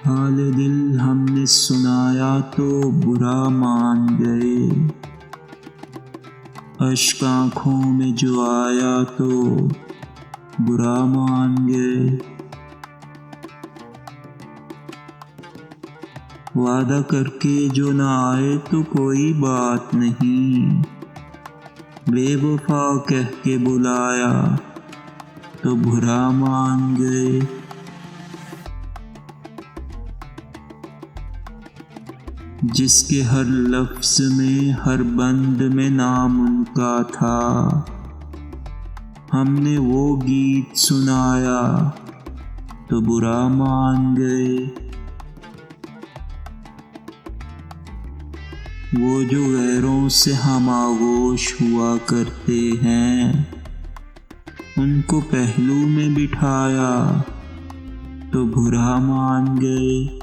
حال دل ہم نے سنایا تو برا مان گئے، اشک آنکھوں میں جو آیا تو برا مان گئے۔ وعدہ کر کے جو نہ آئے تو کوئی بات نہیں، بے وفا کہہ کے بلایا تو برا مان گئے۔ جس کے ہر لفظ میں ہر بند میں نام ان کا تھا، ہم نے وہ گیت سنایا تو برا مان گئے۔ وہ جو غیروں سے ہم آغوش ہوا کرتے ہیں، ان کو پہلو میں بٹھایا تو برا مان گئے۔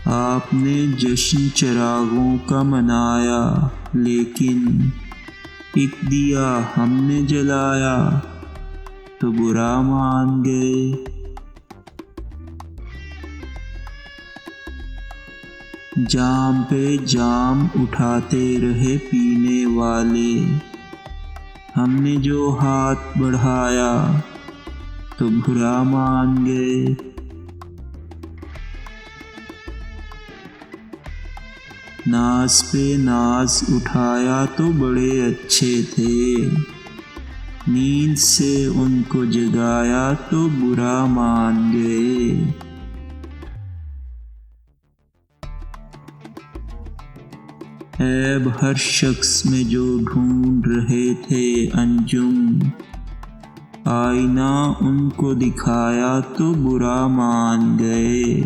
آپ نے جشن چراغوں کا منایا، لیکن ایک دیا ہم نے جلایا تو برا مان گئے۔ جام پہ جام اٹھاتے رہے پینے والے، ہم نے جو ہاتھ بڑھایا تو برا مان گئے۔ ناز پہ ناز اٹھایا تو بڑے اچھے تھے، نیند سے ان کو جگایا تو برا مان گئے۔ عیب ہر شخص میں جو ڈھونڈ رہے تھے انجم، آئینہ ان کو دکھایا تو برا مان گئے۔